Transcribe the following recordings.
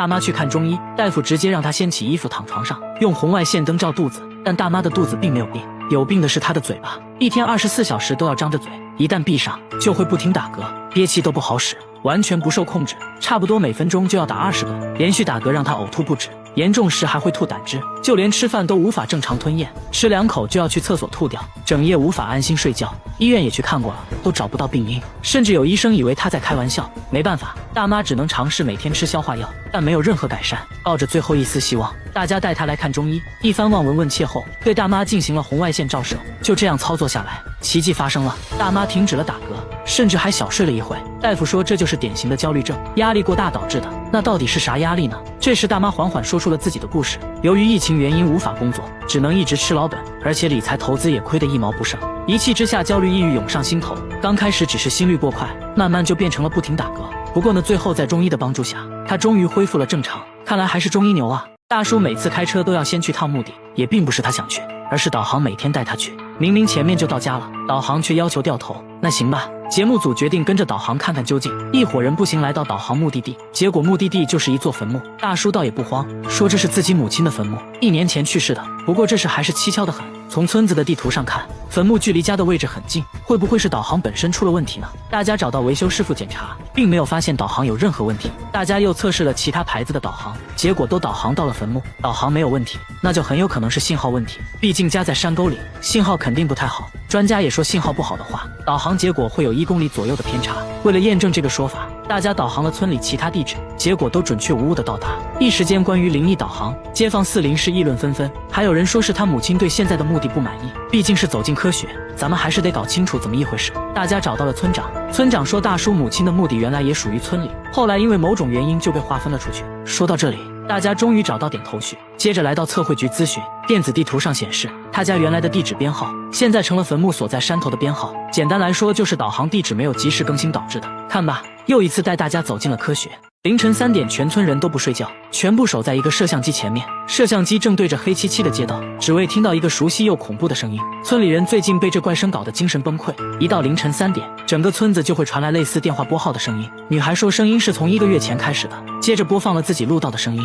大妈去看中医，大夫直接让她掀起衣服躺床上，用红外线灯照肚子，但大妈的肚子并没有病，有病的是她的嘴巴，一天24小时都要张着嘴，一旦闭上就会不停打嗝，憋气都不好使，完全不受控制，差不多每分钟就要打20个，连续打嗝让她呕吐不止，严重时还会吐胆汁，就连吃饭都无法正常吞咽，吃2口就要去厕所吐掉，整夜无法安心睡觉。医院也去看过了，都找不到病因，甚至有医生以为她在开玩笑。没办法，大妈只能尝试每天吃消化药，但没有任何改善。抱着最后一丝希望，大家带她来看中医，一番望闻问切后，对大妈进行了红外线照射。就这样操作下来，奇迹发生了，大妈停止了打嗝，甚至还小睡了一会。大夫说这就是典型的焦虑症，压力过大导致的。那到底是啥压力呢？这时大妈缓缓说出了自己的故事。由于疫情原因无法工作，只能一直吃老本，而且理财投资也亏得一毛不剩。一气之下，焦虑抑郁涌上心头。刚开始只是心率过快，慢慢就变成了不停打嗝。不过呢，最后在中医的帮助下，他终于恢复了正常。看来还是中医牛啊！大叔每次开车都要先去趟墓地，也并不是他想去，而是导航每天带他去。明明前面就到家了，导航却要求掉头。那行吧，节目组决定跟着导航看看究竟。一伙人步行来到导航目的地，结果目的地就是一座坟墓。大叔倒也不慌，说这是自己母亲的坟墓，1年前去世的。不过这事还是蹊跷的很。从村子的地图上看，坟墓距离家的位置很近，会不会是导航本身出了问题呢？大家找到维修师傅检查，并没有发现导航有任何问题。大家又测试了其他牌子的导航，结果都导航到了坟墓，导航没有问题，那就很有可能是信号问题。毕竟家在山沟里，信号肯定不太好。专家也说信号不好的话，导航结果会有1公里左右的偏差。为了验证这个说法，大家导航了村里其他地址，结果都准确无误的到达。一时间关于灵异导航，街坊四邻是议论纷纷，还有人说是他母亲对现在的目的不满意。毕竟是走进科学，咱们还是得搞清楚怎么一回事。大家找到了村长，村长说大叔母亲的墓地原来也属于村里，后来因为某种原因就被划分了出去。说到这里，大家终于找到点头绪，接着来到测绘局咨询。电子地图上显示，他家原来的地址编号现在成了坟墓所在山头的编号。简单来说，就是导航地址没有及时更新导致的。看吧，又一次带大家走进了科学。凌晨3点，全村人都不睡觉，全部守在一个摄像机前面。摄像机正对着黑漆漆的街道，只为听到一个熟悉又恐怖的声音。村里人最近被这怪声搞得精神崩溃，一到凌晨3点，整个村子就会传来类似电话拨号的声音。女孩说声音是从1个月前开始的，接着播放了自己录到的声音。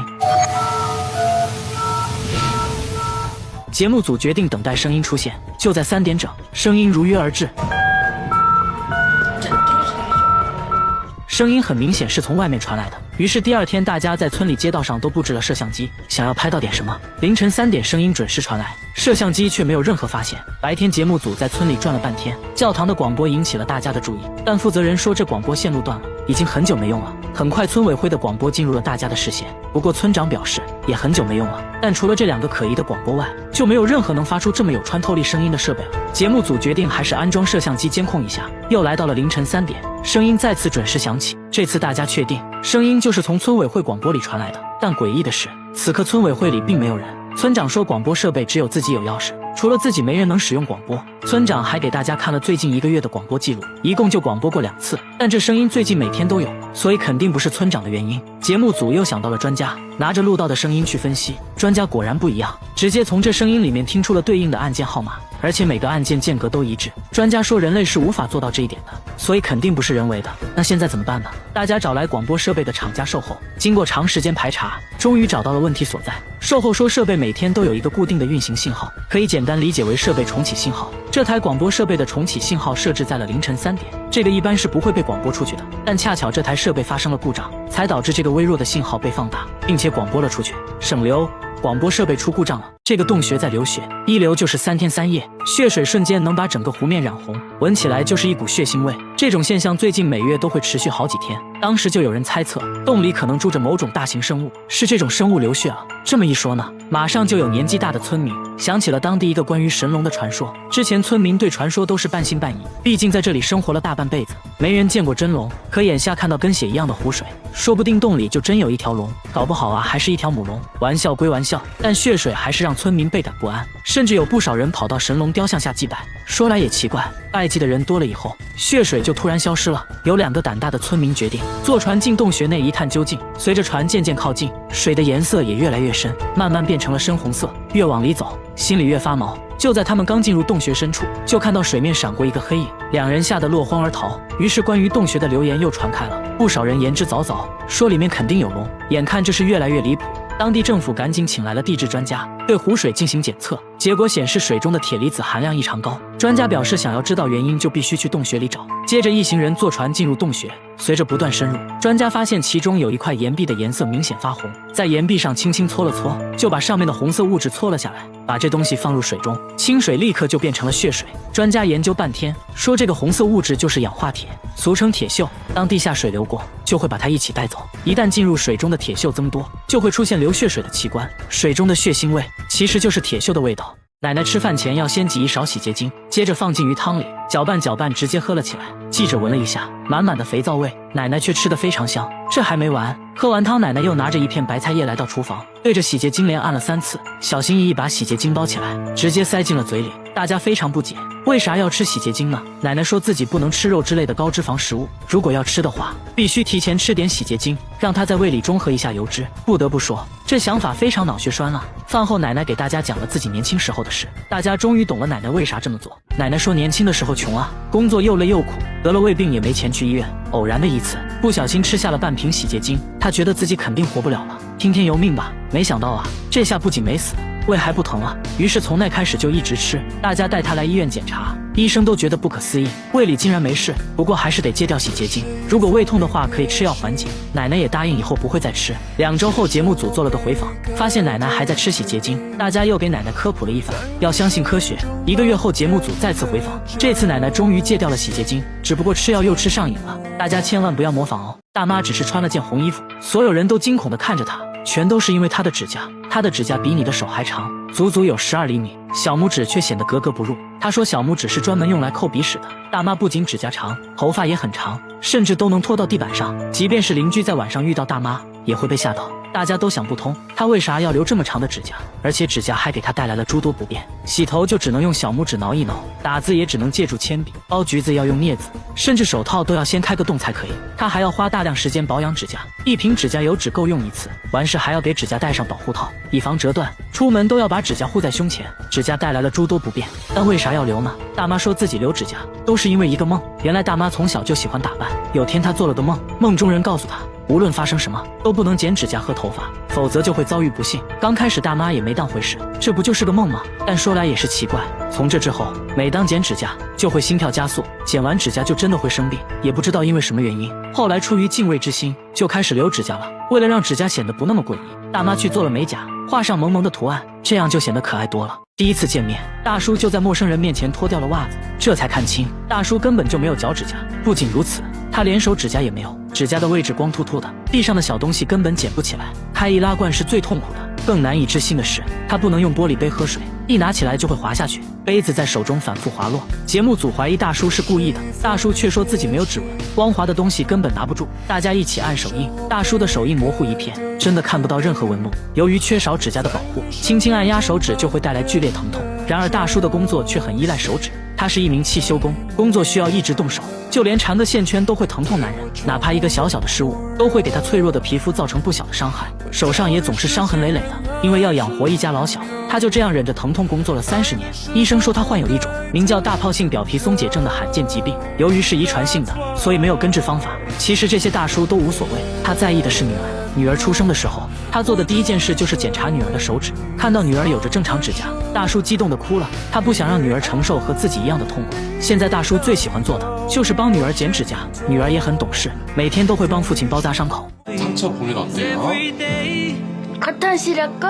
节目组决定等待声音出现，就在3点整，声音如约而至。声音很明显是从外面传来的，于是第二天大家在村里街道上都布置了摄像机，想要拍到点什么。凌晨3点，声音准时传来，摄像机却没有任何发现。白天节目组在村里转了半天，教堂的广播引起了大家的注意，但负责人说这广播线路断了，已经很久没用了。很快村委会的广播进入了大家的视线，不过村长表示也很久没用了，但除了这2个可疑的广播外，就没有任何能发出这么有穿透力声音的设备了。节目组决定还是安装摄像机监控一下。又来到了凌晨3点，声音再次准时响起，这次大家确定声音就是从村委会广播里传来的。但诡异的是，此刻村委会里并没有人。村长说广播设备只有自己有钥匙，除了自己没人能使用广播。村长还给大家看了最近1个月的广播记录，一共就广播过2次，但这声音最近每天都有，所以肯定不是村长的原因。节目组又想到了专家，拿着录到的声音去分析，专家果然不一样，直接从这声音里面听出了对应的按键号码，而且每个按键间隔都一致。专家说人类是无法做到这一点的，所以肯定不是人为的。那现在怎么办呢？大家找来广播设备的厂家售后，经过长时间排查，终于找到了问题所在。售后说设备每天都有一个固定的运行信号，可以简单理解为设备重启信号。这台广播设备的重启信号设置在了凌晨3点，这个一般是不会被广播出去的，但恰巧这台设备发生了故障，才导致这个微弱的信号被放大，并且广播了出去。省流，广播设备出故障了，这个洞穴在流血，一流就是3天3夜，血水瞬间能把整个湖面染红，闻起来就是一股血腥味。这种现象最近每月都会持续好几天，当时就有人猜测洞里可能住着某种大型生物，是这种生物流血了。这么一说呢，马上就有年纪大的村民想起了当地一个关于神龙的传说。之前村民对传说都是半信半疑，毕竟在这里生活了大半辈子，没人见过真龙。可眼下看到跟血一样的湖水，说不定洞里就真有一条龙，搞不好啊还是一条母龙。玩笑归玩笑，但血水还是让让村民倍感不安，甚至有不少人跑到神龙雕像下祭拜。说来也奇怪，拜祭的人多了以后，血水就突然消失了。有2个胆大的村民决定坐船进洞穴内一探究竟。随着船渐渐靠近，水的颜色也越来越深，慢慢变成了深红色。越往里走，心里越发毛。就在他们刚进入洞穴深处，就看到水面闪过一个黑影，2人吓得落荒而逃。于是关于洞穴的流言又传开了，不少人言之凿凿，说里面肯定有龙。眼看这事越来越离谱，当地政府赶紧请来了地质专家，对湖水进行检测，结果显示水中的铁离子含量异常高。专家表示，想要知道原因，就必须去洞穴里找。接着，一行人坐船进入洞穴，随着不断深入，专家发现其中有一块岩壁的颜色明显发红，在岩壁上轻轻搓了搓，就把上面的红色物质搓了下来，把这东西放入水中，清水立刻就变成了血水。专家研究半天，说这个红色物质就是氧化铁，俗称铁锈。当地下水流过，就会把它一起带走。一旦进入水中的铁锈增多，就会出现流血水的奇观。水中的血腥味其实就是铁锈的味道。奶奶吃饭前要先挤一勺洗洁精，接着放进鱼汤里，搅拌搅拌，直接喝了起来。记者闻了一下，满满的肥皂味，奶奶却吃得非常香。这还没完，喝完汤，奶奶又拿着一片白菜叶来到厨房，对着洗洁精连按了3次，小心翼翼把洗洁精包起来，直接塞进了嘴里。大家非常不解，为啥要吃洗洁精呢？奶奶说自己不能吃肉之类的高脂肪食物，如果要吃的话，必须提前吃点洗洁精，让它在胃里中和一下油脂。不得不说，这想法非常脑血栓啊。饭后，奶奶给大家讲了自己年轻时候的事，大家终于懂了奶奶为啥这么做。奶奶说，年轻的时候穷啊，工作又累又苦，得了胃病也没钱去医院。偶然的一次，不小心吃下了半瓶洗洁精，她觉得自己肯定活不了了，听天由命吧。没想到啊，这下不仅没死，胃还不疼了，于是从那开始就一直吃。大家带他来医院检查，医生都觉得不可思议，胃里竟然没事，不过还是得戒掉洗洁精。如果胃痛的话，可以吃药缓解。奶奶也答应以后不会再吃。2周后，节目组做了个回访，发现奶奶还在吃洗洁精，大家又给奶奶科普了一番，要相信科学。1个月后，节目组再次回访，这次奶奶终于戒掉了洗洁精，只不过吃药又吃上瘾了。大家千万不要模仿哦。大妈只是穿了件红衣服，所有人都惊恐地看着她，全都是因为她的指甲，她的指甲比你的手还长，足足有12厘米，小拇指却显得格格不入。她说小拇指是专门用来抠鼻屎的。大妈不仅指甲长，头发也很长，甚至都能拖到地板上，即便是邻居在晚上遇到大妈，也会被吓到。大家都想不通，她为啥要留这么长的指甲，而且指甲还给她带来了诸多不便。洗头就只能用小拇指挠一挠，打字也只能借助铅笔，剥橘子要用镊子，甚至手套都要先开个洞才可以。她还要花大量时间保养指甲，1瓶指甲油只够用1次，完事还要给指甲戴上保护套，以防折断。出门都要把指甲护在胸前，指甲带来了诸多不便。但为啥要留呢？大妈说自己留指甲都是因为一个梦。原来大妈从小就喜欢打扮，有天她做了个梦，梦中人告诉她，无论发生什么都不能剪指甲和头发，否则就会遭遇不幸。刚开始大妈也没当回事，这不就是个梦吗？但说来也是奇怪，从这之后，每当剪指甲就会心跳加速，剪完指甲就真的会生病，也不知道因为什么原因。后来出于敬畏之心，就开始留指甲了。为了让指甲显得不那么诡异，大妈去做了美甲，画上萌萌的图案，这样就显得可爱多了。第一次见面，大叔就在陌生人面前脱掉了袜子，这才看清大叔根本就没有脚指甲。不仅如此，他连手指甲也没有，指甲的位置光秃秃的，地上的小东西根本捡不起来。开易拉罐是最痛苦的，更难以置信的是，他不能用玻璃杯喝水，一拿起来就会滑下去，杯子在手中反复滑落。节目组怀疑大叔是故意的，大叔却说自己没有指纹，光滑的东西根本拿不住。大家一起按手印，大叔的手印模糊一片，真的看不到任何纹路。由于缺少指甲的保护，轻轻按压手指就会带来剧烈疼痛。然而大叔的工作却很依赖手指，他是一名汽修工，工作需要一直动手，就连缠个线圈都会疼痛难忍，哪怕一个小小的失误都会给他脆弱的皮肤造成不小的伤害，手上也总是伤痕累累的。因为要养活一家老小，他就这样忍着疼痛工作了30年。医生说他患有一种名叫大疱性表皮松解症的罕见疾病，由于是遗传性的，所以没有根治方法。其实这些大叔都无所谓，他在意的是女儿。女儿出生的时候，他做的第一件事就是检查女儿的手指，看到女儿有着正常指甲，大叔激动地哭了。他不想让女儿承受和自己一样的痛苦。现在大叔最喜欢做的就是帮女儿剪指甲，女儿也很懂事，每天都会帮父亲包扎伤口。상처 보면 어때요? 화장실할거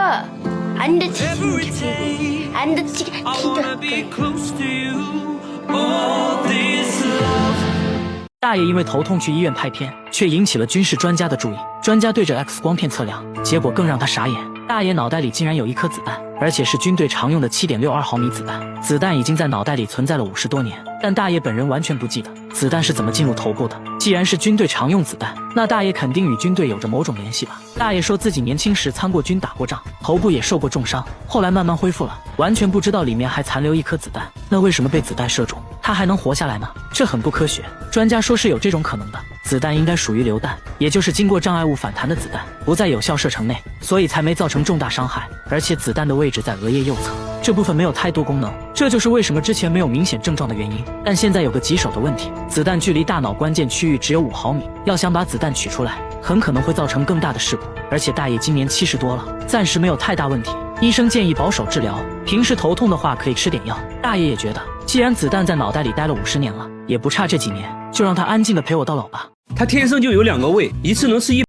안 다치게 기도 안 다치게 기도. 大爷因为头痛去医院拍片，却引起了军事专家的注意。专家对着 X 光片测量，结果更让他傻眼。大爷脑袋里竟然有一颗子弹，而且是军队常用的7.62毫米子弹。子弹已经在脑袋里存在了50多年，但大爷本人完全不记得子弹是怎么进入头部的。既然是军队常用子弹，那大爷肯定与军队有着某种联系吧。大爷说自己年轻时参过军，打过仗，头部也受过重伤，后来慢慢恢复了，完全不知道里面还残留一颗子弹。那为什么被子弹射中，他还能活下来呢？这很不科学。专家说是有这种可能的，子弹应该属于榴弹，也就是经过障碍物反弹的子弹，不在有效射程内，所以才没造成重大伤害。而且子弹的位置在额叶右侧，这部分没有太多功能，这就是为什么之前没有明显症状的原因。但现在有个棘手的问题，子弹距离大脑关键区域只有5毫米，要想把子弹取出来，很可能会造成更大的事故。而且大爷今年70多了，暂时没有太大问题，医生建议保守治疗，平时头痛的话可以吃点药。大爷也觉得，既然子弹在脑袋里待了50年了，也不差这几年，就让他安静的陪我到老吧。他天生就有2个胃，一次能吃1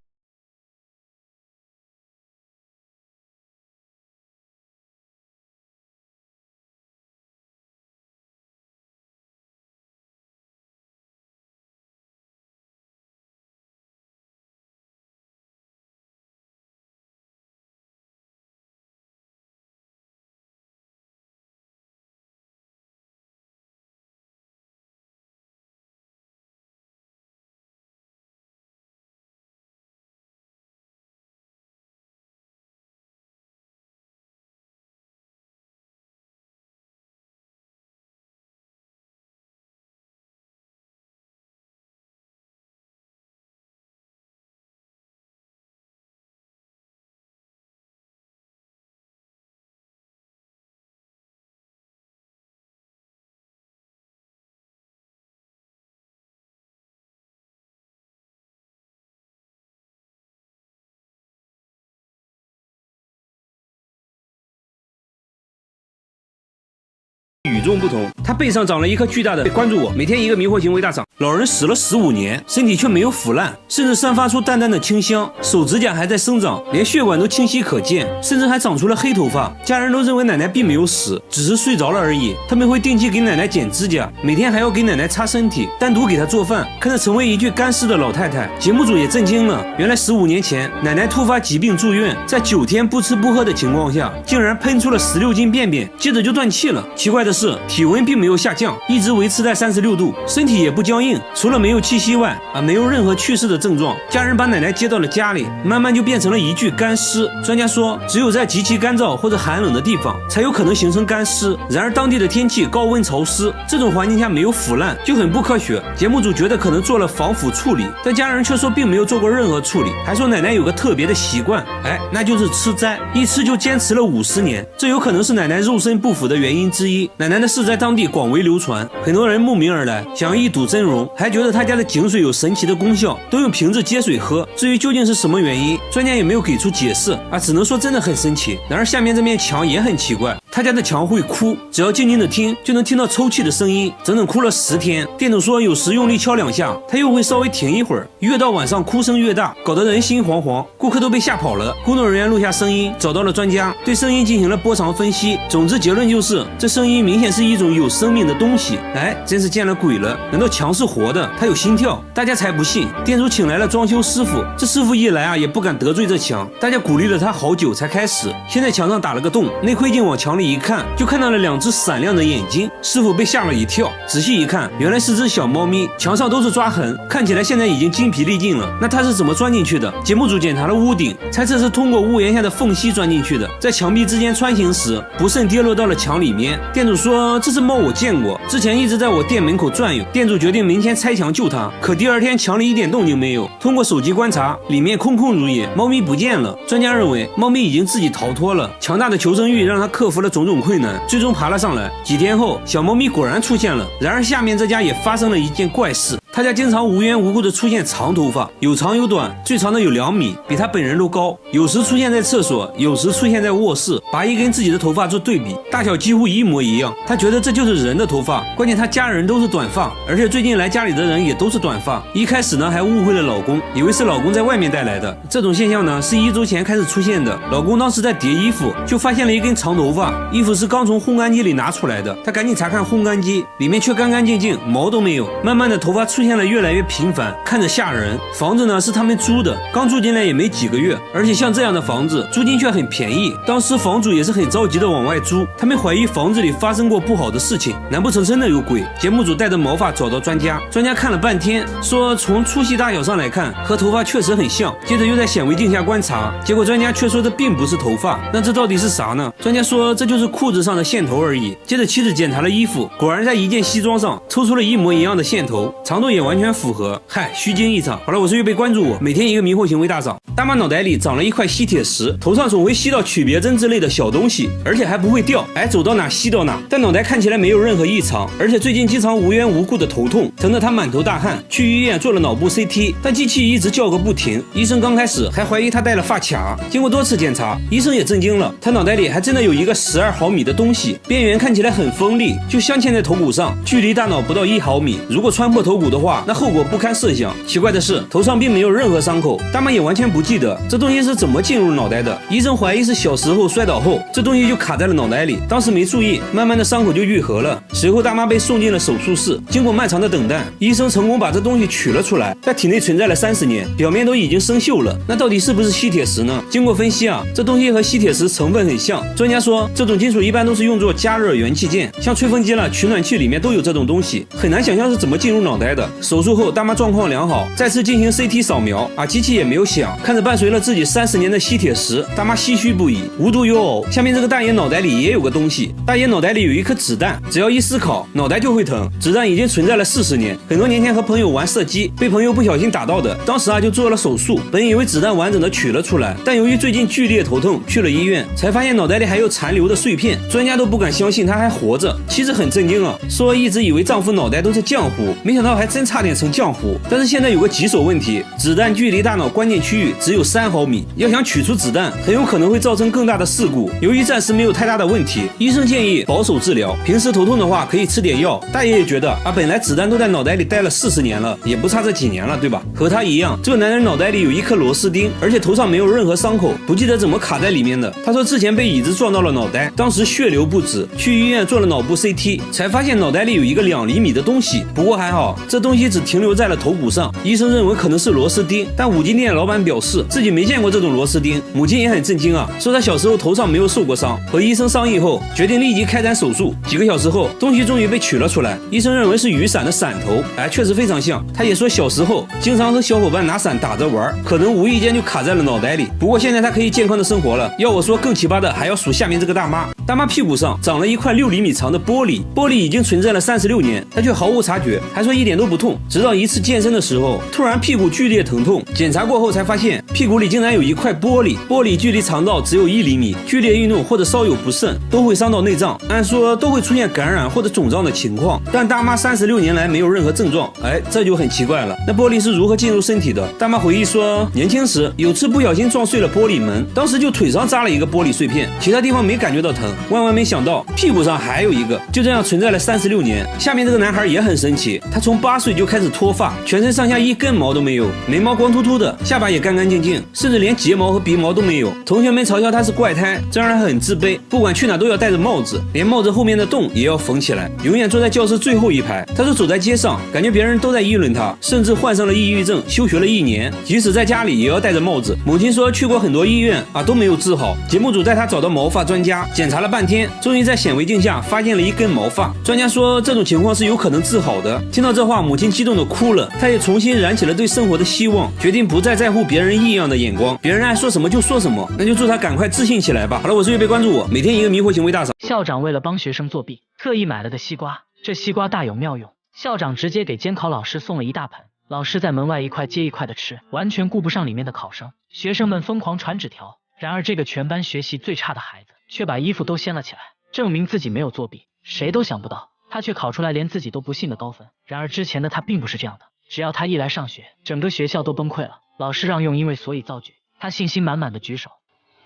与众不同，他背上长了一颗巨大的，关注我，每天一个迷惑行为大赏。老人死了15年，身体却没有腐烂，甚至散发出淡淡的清香，手指甲还在生长，连血管都清晰可见，甚至还长出了黑头发。家人都认为奶奶并没有死，只是睡着了而已。他们会定期给奶奶剪指甲，每天还要给奶奶擦身体，单独给她做饭。看着成为一具干尸的老太太，节目组也震惊了。原来15年前，奶奶突发疾病住院，在9天不吃不喝的情况下，竟然喷出了16斤便便，接着就断气了。奇怪的是，体温并没有下降，一直维持在36度，身体也不僵硬，除了没有气息外，没有任何去世的症状。家人把奶奶接到了家里，慢慢就变成了一具干尸。专家说，只有在极其干燥或者寒冷的地方，才有可能形成干尸。然而当地的天气高温潮湿，这种环境下没有腐烂，就很不科学。节目组觉得可能做了防腐处理，但家人却说并没有做过任何处理，还说奶奶有个特别的习惯，那就是吃斋，一吃就坚持了50年，这有可能是奶奶肉身不腐的原因之一。奶奶的事在当地广为流传，很多人慕名而来，想要一睹真容，还觉得他家的井水有神奇的功效，都用瓶子接水喝。至于究竟是什么原因，专家也没有给出解释只能说真的很神奇。然而下面这面墙也很奇怪，他家的墙会哭，只要静静的听，就能听到抽泣的声音，整整哭了10天。店主说有时用力敲2下，他又会稍微停一会儿，越到晚上哭声越大，搞得人心惶惶，顾客都被吓跑了。工作人员录下声音，找到了专家，对声音进行了波长分析，总之结论就是这声音明显是一种有生命的东西。真是见了鬼了，难道墙是活的？它有心跳？大家才不信。店主请来了装修师傅，这师傅一来也不敢得罪这墙，大家鼓励了他好久才开始。现在墙上打了个洞，内窥镜往墙里一看，就看到了2只闪亮的眼睛，师傅被吓了一跳，仔细一看，原来是只小猫咪，墙上都是抓痕，看起来现在已经精疲力尽了。那它是怎么钻进去的？节目组检查了屋顶，猜测是通过屋檐下的缝隙钻进去的，在墙壁之间穿行时不慎跌落到了墙里面。店主说这只猫我见过，之前一直在我店门口转悠。店主决定明天拆墙救它，可第2天墙里一点动静没有，通过手机观察，里面空空如也，猫咪不见了。专家认为猫咪已经自己逃脱了，强大的求生欲让它克服了种种困难，最终爬了上来。几天后，小猫咪果然出现了。然而下面这家也发生了一件怪事，他家经常无缘无故的出现长头发，有长有短，最长的有2米，比他本人都高，有时出现在厕所，有时出现在卧室，拔一跟自己的头发做对比，大小几乎一模一样。他觉得这就是人的头发，关键他家人都是短发，而且最近来家里的人也都是短发。一开始呢还误会了老公，以为是老公在外面带来的。这种现象呢是1周前开始出现的。老公当时在叠衣服，就发现了一根长头发，衣服是刚从烘干机里拿出来的，他赶紧查看烘干机，里面却干干净净，毛都没有。慢慢的头发出现了越来越频繁，看着吓人。房子呢是他们租的，刚住进来也没几个月，而且像这样的房子租金却很便宜。当时房主也是很着急的往外租，他们怀疑房子里发生过不好的事情，难不成真的有鬼？节目组带着毛发找到专家，专家看了半天，说从粗细大小上来看，和头发确实很像。接着又在显微镜下观察，结果专家却说这并不是头发，那这到底是啥呢？专家说这就是裤子上的线头而已。接着妻子检查了衣服，果然在一件西装上抽出了一模一样的线头，长度也完全符合。嗨，虚惊一场。好了，我是预备关注我，每天一个迷惑行为大赏。大妈脑袋里长了一块吸铁石，头上总会吸到曲别针之类的小东西，而且还不会掉，走到哪吸到哪。但脑袋看起来没有任何异常，而且最近经常无缘无故的头痛，疼得她满头大汗，去医院做了脑部 CT， 但机器一直叫个不停。医生刚开始还怀疑她戴了发卡，经过多次检查，医生也震惊了，她脑袋里还真的有一个12毫米的东西，边缘看起来很锋利，就镶嵌在头骨上，距离大脑不到1毫米。如果穿破头骨的话，那后果不堪设想。奇怪的是，头上并没有任何伤口，大妈也完全不记得这东西是怎么进入脑袋的。医生怀疑是小时候摔倒后，这东西就卡在了脑袋里，当时没注意，慢慢的伤口就愈合了。随后大妈被送进了手术室，经过漫长的等待，医生成功把这东西取了出来，在体内存在了30年，表面都已经生锈了。那到底是不是吸铁石呢？经过分析这东西和吸铁石成分很像。专家说，这种金属一般都是用作加热元器件，像吹风机了、取暖器里面都有这种东西，很难想象是怎么进入脑袋的。手术后，大妈状况良好，再次进行 CT 扫描机器也没有响。看着伴随了自己30年的吸铁石，大妈唏嘘不已。无独有偶，下面这个大爷脑袋里也有个东西。大爷脑袋里有一颗子弹，只要一思考，脑袋就会疼。子弹已经存在了40年，很多年前和朋友玩射击，被朋友不小心打到的，当时就做了手术，本以为子弹完整的取了出来，但由于最近剧烈头痛，去了医院，才发现脑袋里还有残留的碎片，专家都不敢相信他还活着。妻子很震惊说一直以为丈夫脑袋都是浆糊，没想到还真差点成浆糊。但是现在有个棘手问题，子弹距离大脑关键区域只有3毫米，要想取出子弹，很有可能会造成更大的事故。由于暂时没有太大的问题，医生建议保守治疗，平时头痛的话可以吃点药。大爷也觉得本来子弹都在脑袋里待了40年了，也不差这几年了，对吧？和他一样，这个男人脑袋里有一颗螺丝钉，而且头上没有任何伤口，不记得怎么卡在里面的。他说之前被椅子撞到了脑袋，当时血流不止，去医院做了脑部 CT， 才发现脑袋里有一个2厘米的东西。不过还好，这东西只停留在了头骨上，医生认为可能是螺丝钉，但五金店老板表示自己没见过这种螺丝钉。母亲也很震惊说他小时候头上没有受过伤，和医生商议后决定立即开展手术。几个小时后，东西终于被取了出来，医生认为是雨伞的伞头，确实非常像。他也说小时候经常和小伙伴拿伞打着玩，可能无意间就卡在了脑袋里。不过现在他可以健康的生活了。要我说，更奇葩的还要数下面这个大妈。大妈屁股上长了一块6厘米长的玻璃，玻璃已经存在了36年，她却毫无察觉，还说一点都不痛。直到一次健身的时候，突然屁股剧烈疼痛，检查过后才发现屁股里竟然有一块玻璃，玻璃距离肠道只有1厘米，剧烈运动或者稍有不慎都会伤到内脏，按说都会出现感染或者肿胀的情况，但大妈36年来没有任何症状，这就很奇怪了。那玻璃是如何进入身体的？大妈回忆说，年轻时有次不小心撞碎了玻璃门，当时就腿上扎了一个玻璃碎片，其他地方没感觉到疼，万万没想到屁股上还有一个，就这样存在了36年。下面这个男孩也很神奇，他从8岁就开始脱发，全身上下一根毛都没有，眉毛光秃秃的，下巴也干干净净，甚至连睫毛和鼻毛都没有。同学们嘲笑他是怪胎，这让他很自卑，不管去哪都要戴着帽子，连帽子后面的洞也要缝起来，永远坐在教室最后一排。他说走在街上，感觉别人都在议论他，甚至患上了抑郁症，休学了1年，即使在家里也要戴着帽子。母亲说去过很多医院都没有治好，节目组带他找到毛发专家，检查了半天，终于在显微镜下发现了一根毛发。专家说这种情况是有可能治好的。听到这话，母亲激动的哭了，她也重新燃起了对生活的希望，决定不再在乎别人异样的眼光，别人爱说什么就说什么，那就祝他赶快自信起来吧。好了，我是预备关注我，每天一个迷惑行为大赏。校长为了帮学生作弊，特意买了的西瓜，这西瓜大有妙用，校长直接给监考老师送了一大盆，老师在门外一块接一块的吃，完全顾不上里面的考生。学生们疯狂传纸条，然而这个全班学习最差的孩子却把衣服都掀了起来，证明自己没有作弊。谁都想不到他却考出来连自己都不信的高分。然而之前的他并不是这样的，只要他一来上学，整个学校都崩溃了。老师让用因为所以造句，他信心满满的举手，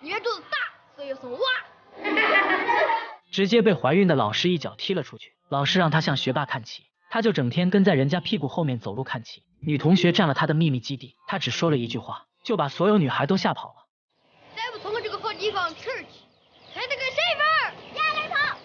因为肚子大所以有什么哇，直接被怀孕的老师一脚踢了出去。老师让他向学霸看齐，他就整天跟在人家屁股后面走路看齐。女同学占了他的秘密基地，他只说了一句话，就把所有女孩都吓跑了。再不从这个好地方吃去，还得跟谁玩？压根跑！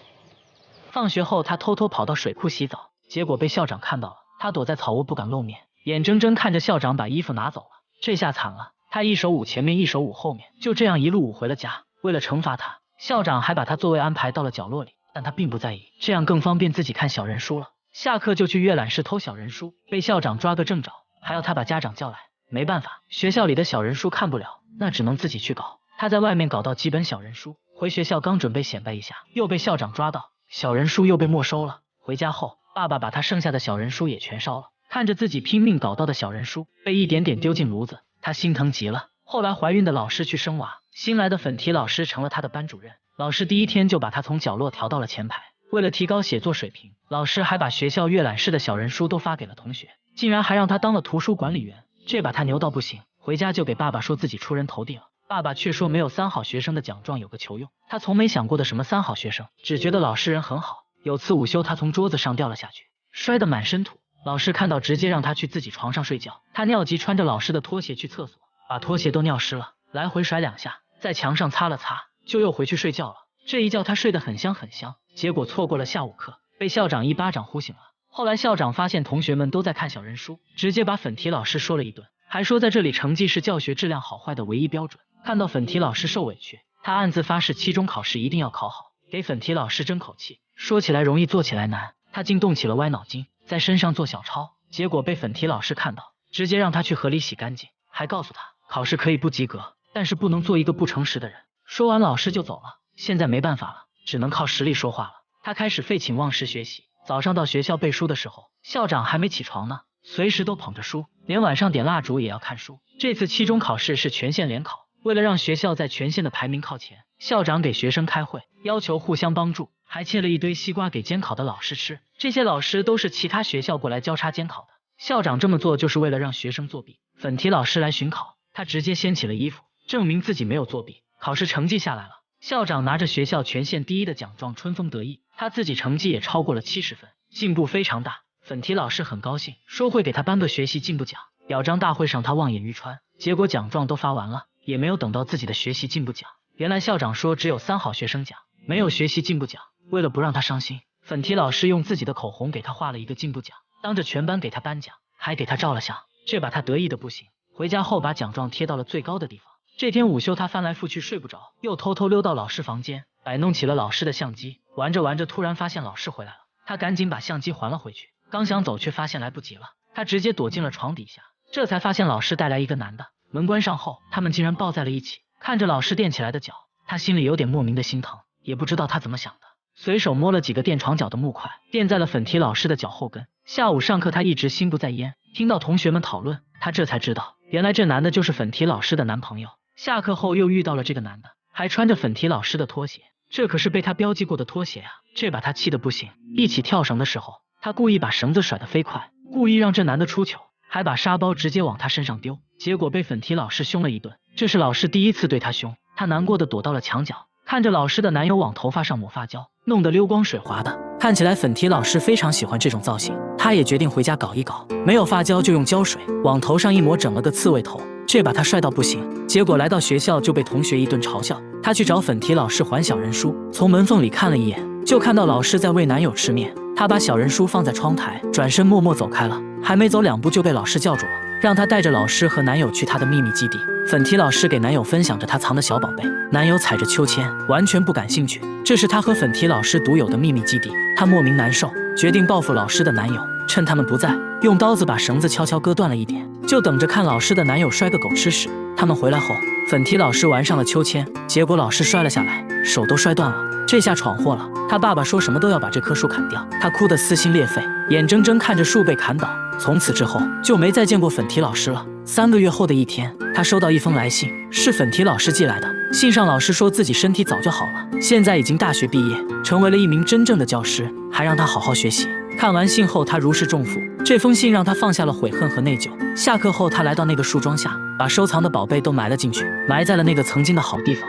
放学后他偷偷跑到水库洗澡，结果被校长看到了。他躲在草窝不敢露面，眼睁睁看着校长把衣服拿走了。这下惨了，他一手捂前面，一手捂后面，就这样一路捂回了家。为了惩罚他，校长还把他座位安排到了角落里，但他并不在意，这样更方便自己看小人书了。下课就去阅览室偷小人书，被校长抓个正着，还要他把家长叫来。没办法，学校里的小人书看不了，那只能自己去搞。他在外面搞到几本小人书，回学校刚准备显摆一下，又被校长抓到，小人书又被没收了。回家后，爸爸把他剩下的小人书也全烧了。看着自己拼命搞到的小人书被一点点丢进炉子，他心疼极了。后来怀孕的老师去生娃，新来的粉提老师成了他的班主任。老师第一天就把他从角落调到了前排。为了提高写作水平，老师还把学校阅览室的小人书都发给了同学，竟然还让他当了图书管理员，这把他牛到不行。回家就给爸爸说自己出人头地了，爸爸却说没有3好学生的奖状有个球用。他从没想过的什么3好学生，只觉得老师人很好。有次午休，他从桌子上掉了下去，摔得满身土。老师看到直接让他去自己床上睡觉。他尿急，穿着老师的拖鞋去厕所，把拖鞋都尿湿了，来回甩2下，在墙上擦了擦，就又回去睡觉了。这一觉他睡得很香很香，结果错过了下午课，被校长一巴掌呼醒了。后来校长发现同学们都在看小人书，直接把粉提老师说了一顿，还说在这里成绩是教学质量好坏的唯一标准。看到粉提老师受委屈，他暗自发誓期中考试一定要考好，给粉提老师争口气。说起来容易做起来难，他竟动起了歪脑筋，在身上做小抄，结果被粉提老师看到，直接让他去河里洗干净，还告诉他考试可以不及格，但是不能做一个不诚实的人。说完老师就走了。现在没办法了，只能靠实力说话了。他开始废寝忘食学习，早上到学校背书的时候，校长还没起床呢，随时都捧着书，连晚上点蜡烛也要看书。这次期中考试是全县联考，为了让学校在全县的排名靠前，校长给学生开会，要求互相帮助，还切了一堆西瓜给监考的老师吃。这些老师都是其他学校过来交叉监考的，校长这么做就是为了让学生作弊。粉提老师来巡考，他直接掀起了衣服，证明自己没有作弊。考试成绩下来了，校长拿着学校全县第1的奖状春风得意，他自己成绩也超过了70分，进步非常大。粉提老师很高兴，说会给他颁个学习进步奖。表彰大会上他望眼欲穿，结果奖状都发完了，也没有等到自己的学习进步奖。原来校长说只有3好学生奖，没有学习进步奖。为了不让他伤心，粉提老师用自己的口红给他画了一个进步奖，当着全班给他颁奖，还给他照了相，这把他得意的不行。回家后把奖状贴到了最高的地方。这天午休他翻来覆去睡不着，又偷偷溜到老师房间，摆弄起了老师的相机。玩着玩着突然发现老师回来了，他赶紧把相机还了回去，刚想走却发现来不及了，他直接躲进了床底下。这才发现老师带来一个男的，门关上后他们竟然抱在了一起。看着老师垫起来的脚，他心里有点莫名的心疼，也不知道他怎么想的，随手摸了几个垫床脚的木块，垫在了粉提老师的脚后跟。下午上课他一直心不在焉，听到同学们讨论，他这才知道原来这男的就是粉提老师的男朋友。下课后又遇到了这个男的，还穿着粉提老师的拖鞋，这可是被他标记过的拖鞋啊，这把他气得不行。一起跳绳的时候，他故意把绳子甩得飞快，故意让这男的出糗，还把沙包直接往他身上丢，结果被粉提老师凶了一顿。这是老师第1次对他凶，他难过的躲到了墙角，看着老师的男友往头发上抹发胶，弄得溜光水滑的，看起来粉提老师非常喜欢这种造型，他也决定回家搞一搞，没有发胶就用胶水往头上一抹，整了个刺猬头，这把他帅到不行。结果来到学校就被同学一顿嘲笑，他去找粉提老师还小人书，从门缝里看了一眼，就看到老师在喂男友吃面，他把小人书放在窗台，转身默默走开了，还没走2步就被老师叫住了，让他带着老师和男友去他的秘密基地。粉提老师给男友分享着他藏的小宝贝，男友踩着秋千，完全不感兴趣，这是他和粉提老师独有的秘密基地，他莫名难受，决定报复老师的男友，趁他们不在，用刀子把绳子悄悄割断了一点，就等着看老师的男友摔个狗吃屎。他们回来后，粉提老师玩上了秋千，结果老师摔了下来，手都摔断了，这下闯祸了。他爸爸说什么都要把这棵树砍掉，他哭得撕心裂肺，眼睁睁看着树被砍倒。从此之后就没再见过粉提老师了。3个月后的一天，他收到一封来信，是粉提老师寄来的。信上老师说自己身体早就好了，现在已经大学毕业，成为了一名真正的教师，还让他好好学习。看完信后，他如释重负。这封信让他放下了悔恨和内疚。下课后，他来到那个树桩下，把收藏的宝贝都埋了进去，埋在了那个曾经的好地方。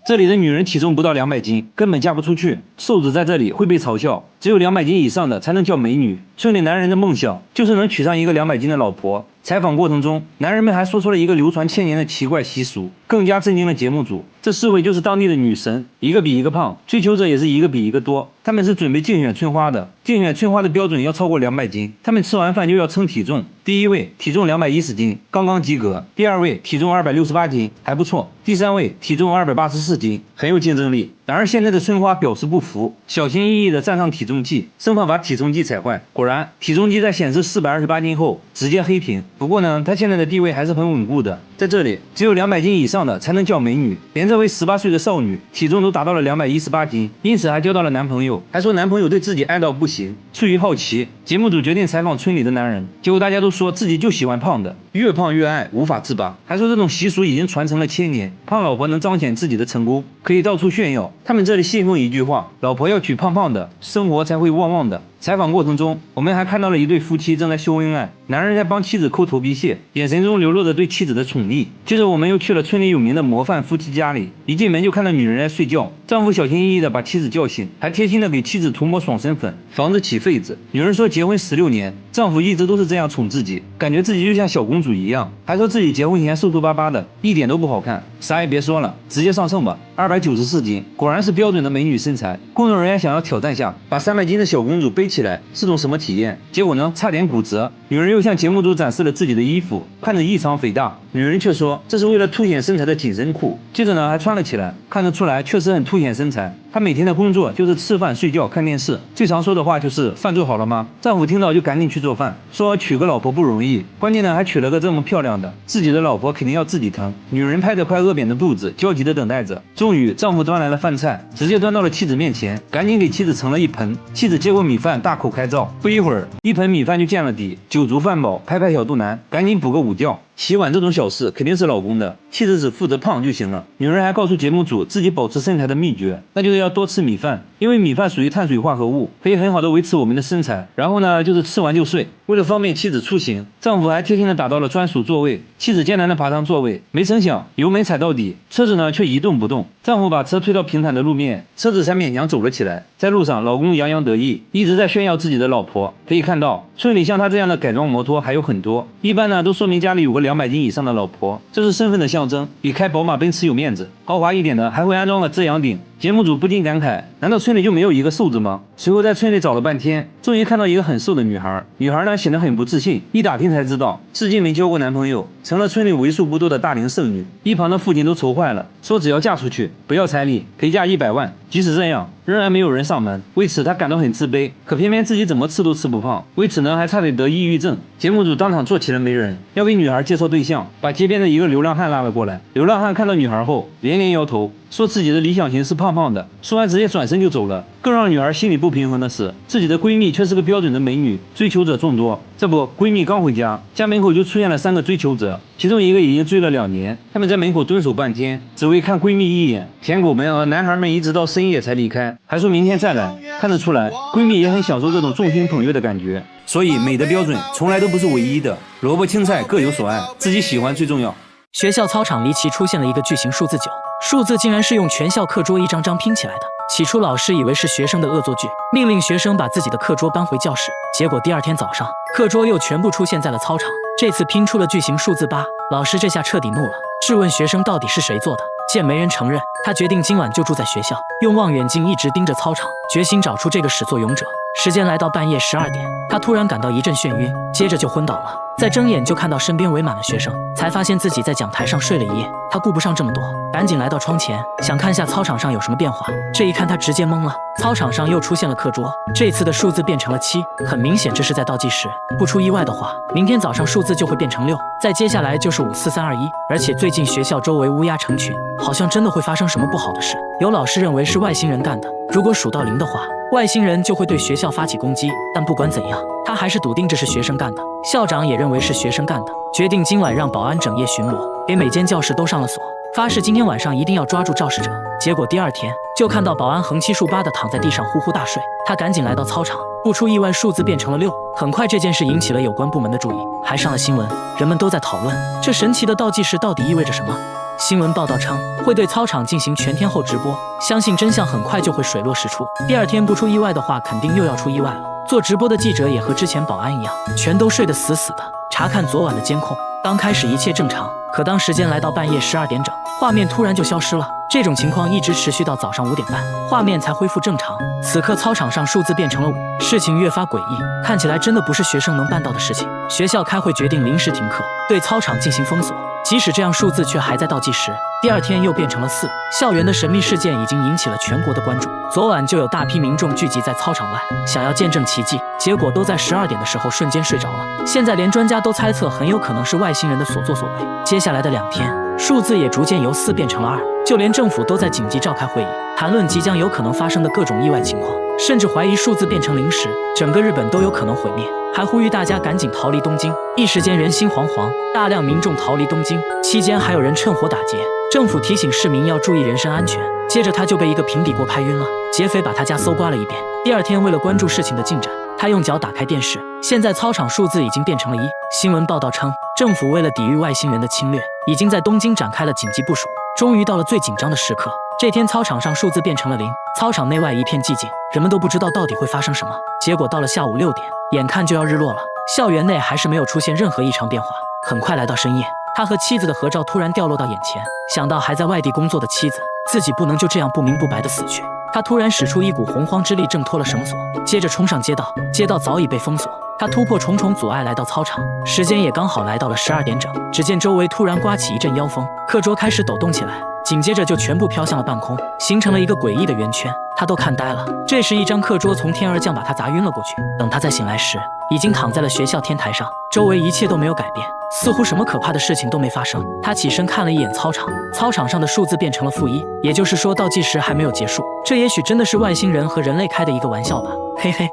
这里的女人体重不到200斤，根本嫁不出去。瘦子在这里会被嘲笑，只有200斤以上的才能叫美女。村里男人的梦想就是能娶上一个200斤的老婆。采访过程中，男人们还说出了一个流传千年的奇怪习俗，更加震惊了节目组。这4位就是当地的女神，一个比一个胖，追求者也是一个比一个多。他们是准备竞选春花的，竞选春花的标准要超过200斤。他们吃完饭就要称体重，第1位体重210斤，刚刚及格；第2位体重268斤，还不错；第3位体重284斤，很有竞争力。然而现在的春花表示不服，小心翼翼地站上体重计，生怕把体重计踩坏。果然，体重计在显示428斤后直接黑屏。不过呢，她现在的地位还是很稳固的，在这里只有200斤以上的才能叫美女。连这位18岁的少女体重都达到了218斤，因此还交到了男朋友，还说男朋友对自己爱到不行。出于好奇，节目组决定采访村里的男人，结果大家都说自己就喜欢胖的，越胖越爱，无法自拔。还说这种习俗已经传承了千年，胖老婆能彰显自己的成功，可以到处炫耀。他们这里信奉一句话：老婆要娶胖胖的，生活才会旺旺的。采访过程中，我们还看到了一对夫妻正在秀恩爱，男人在帮妻子抠头皮屑，眼神中流露着对妻子的宠溺。接着我们又去了村里有名的模范夫妻家里，一进门就看到女人在睡觉，丈夫小心翼翼地把妻子叫醒，还贴心地给妻子涂抹爽身粉，防止起痱子。女人说结婚16年，丈夫一直都是这样宠自己，感觉自己就像小公主一样，还说自己结婚前瘦瘦巴巴的，一点都不好看。啥也别说了，直接上秤吧，294斤，果然是标准的美女身材。工作人员想要挑战下，把300斤的小公主背起来是种什么体验？结果呢，差点骨折。女人又向节目组展示了自己的衣服，看着异常肥大，女人却说这是为了凸显身材的紧身裤。接着呢，还穿了起来，看得出来确实很凸显身材。她每天的工作就是吃饭、睡觉、看电视，最常说的话就是饭做好了吗？丈夫听到就赶紧去做饭，说娶个老婆不容易，关键呢还娶了个这么漂亮的，自己的老婆肯定要自己疼。女人拍着快饿扁的肚子，焦急地等待着。终于，丈夫端来了饭菜，直接端到了妻子面前，赶紧给妻子盛了一盆。妻子接过米饭，大口开造，不一会儿，一盆米饭就见了底，酒足饭饱，拍拍小肚腩，赶紧补个午觉。洗碗这种小事肯定是老公的，妻子只负责胖就行了。女人还告诉节目组自己保持身材的秘诀，那就是要多吃米饭，因为米饭属于碳水化合物，可以很好的维持我们的身材。然后呢，就是吃完就睡。为了方便妻子出行，丈夫还贴心的打到了专属座位，妻子艰难的爬上座位，没成想油门踩到底，车子呢却一动不动。丈夫把车推到平坦的路面，车子才勉强走了起来。在路上，老公洋洋得意，一直在炫耀自己的老婆。可以看到，村里像他这样的改装摩托还有很多，一般呢都说明家里有个200斤以上的老婆，这是身份的象征，比开宝马奔驰有面子。豪华一点的还会安装了遮阳顶。节目组不禁感慨，难道村里就没有一个瘦子吗？随后在村里找了半天，终于看到一个很瘦的女孩。女孩呢显得很不自信，一打听才知道至今没交过男朋友，成了村里为数不多的大龄剩女。一旁的父亲都愁坏了，说只要嫁出去，不要彩礼，陪嫁100万。即使这样，仍然没有人上门，为此他感到很自卑，可偏偏自己怎么吃都吃不胖，为此呢还差点得抑郁症。节目组当场做起了媒人，要给女孩介绍对象，把街边的一个流浪汉拉了过来。流浪汉看到女孩后连连摇头，说自己的理想型是胖胖的，说完直接转身就走了。更让女孩心里不平衡的是，自己的闺蜜却是个标准的美女，追求者众多。这不，闺蜜刚回家，家门口就出现了3个追求者，其中一个已经追了2年。他们在门口蹲守半天，只为看闺蜜一眼。舔狗们和男孩们一直到深夜才离开，还说明天再来。看得出来，闺蜜也很享受这种众星捧月的感觉。所以美的标准从来都不是唯一的，萝卜青菜各有所爱，自己喜欢最重要。学校操场离奇出现了一个巨型数字9，数字竟然是用全校课桌一张张拼起来的。起初老师以为是学生的恶作剧，命令学生把自己的课桌搬回教室。结果第2天早上，课桌又全部出现在了操场，这次拼出了巨型数字8。老师这下彻底怒了，质问学生到底是谁做的。见没人承认，他决定今晚就住在学校，用望远镜一直盯着操场，决心找出这个始作俑者。时间来到半夜12点，他突然感到一阵眩晕，接着就昏倒了。再睁眼就看到身边围满了学生，才发现自己在讲台上睡了一夜。他顾不上这么多，赶紧来到窗前，想看下操场上有什么变化。这一看他直接懵了，操场上又出现了课桌，这次的数字变成了7，很明显这是在倒计时。不出意外的话，明天早上数字就会变成6，再接下来就是5、4、3、2、1。而且最近学校周围乌鸦成群，好像真的会发生什么不好的事。有老师认为是外星人干的，如果数到0的话，外星人就会对学校发起攻击。但不管怎样，他还是笃定这是学生干的。校长也认为是学生干的，决定今晚让保安整夜巡逻，给每间教室都上了锁，发誓今天晚上一定要抓住肇事者。结果第2天就看到保安横七竖八的躺在地上呼呼大睡，他赶紧来到操场，不出意外数字变成了6。很快这件事引起了有关部门的注意，还上了新闻，人们都在讨论这神奇的倒计时到底意味着什么。新闻报道称，会对操场进行全天候直播，相信真相很快就会水落石出。第二天不出意外的话，肯定又要出意外了。做直播的记者也和之前保安一样，全都睡得死死的，查看昨晚的监控。刚开始一切正常，可当时间来到半夜12点整，画面突然就消失了。这种情况一直持续到早上5点半，画面才恢复正常。此刻操场上数字变成了5，事情越发诡异，看起来真的不是学生能办到的事情。学校开会决定临时停课，对操场进行封锁。即使这样，数字却还在倒计时。第二天又变成了4。校园的神秘事件已经引起了全国的关注。昨晚就有大批民众聚集在操场外，想要见证奇迹，结果都在12点的时候瞬间睡着了。现在连专家都猜测很有可能是外星人的所作所为。接下来的2天，数字也逐渐由4变成了2，就连政府都在紧急召开会议，谈论即将有可能发生的各种意外情况，甚至怀疑数字变成0时，整个日本都有可能毁灭，还呼吁大家赶紧逃离东京。一时间人心惶惶，大量民众逃离东京，期间还有人趁火打劫。政府提醒市民要注意人身安全，接着他就被一个平底锅拍晕了，劫匪把他家搜刮了一遍。第二天为了关注事情的进展，他用脚打开电视，现在操场数字已经变成了1。新闻报道称，政府为了抵御外星人的侵略，已经在东京展开了紧急部署。终于到了最紧张的时刻，这天操场上数字变成了0，操场内外一片寂静，人们都不知道到底会发生什么。结果到了下午6点，眼看就要日落了，校园内还是没有出现任何异常变化。很快来到深夜，他和妻子的合照突然掉落到眼前，想到还在外地工作的妻子，自己不能就这样不明不白的死去。他突然使出一股洪荒之力挣脱了绳索，接着冲上街道，街道早已被封锁。他突破重重阻碍来到操场，时间也刚好来到了12点整。只见周围突然刮起一阵妖风，课桌开始抖动起来，紧接着就全部飘向了半空，形成了一个诡异的圆圈。他都看呆了。这时一张课桌从天而降，把他砸晕了过去。等他再醒来时，已经躺在了学校天台上，周围一切都没有改变，似乎什么可怕的事情都没发生。他起身看了一眼操场，操场上的数字变成了-1，也就是说倒计时还没有结束。这也许真的是外星人和人类开的一个玩笑吧，嘿嘿。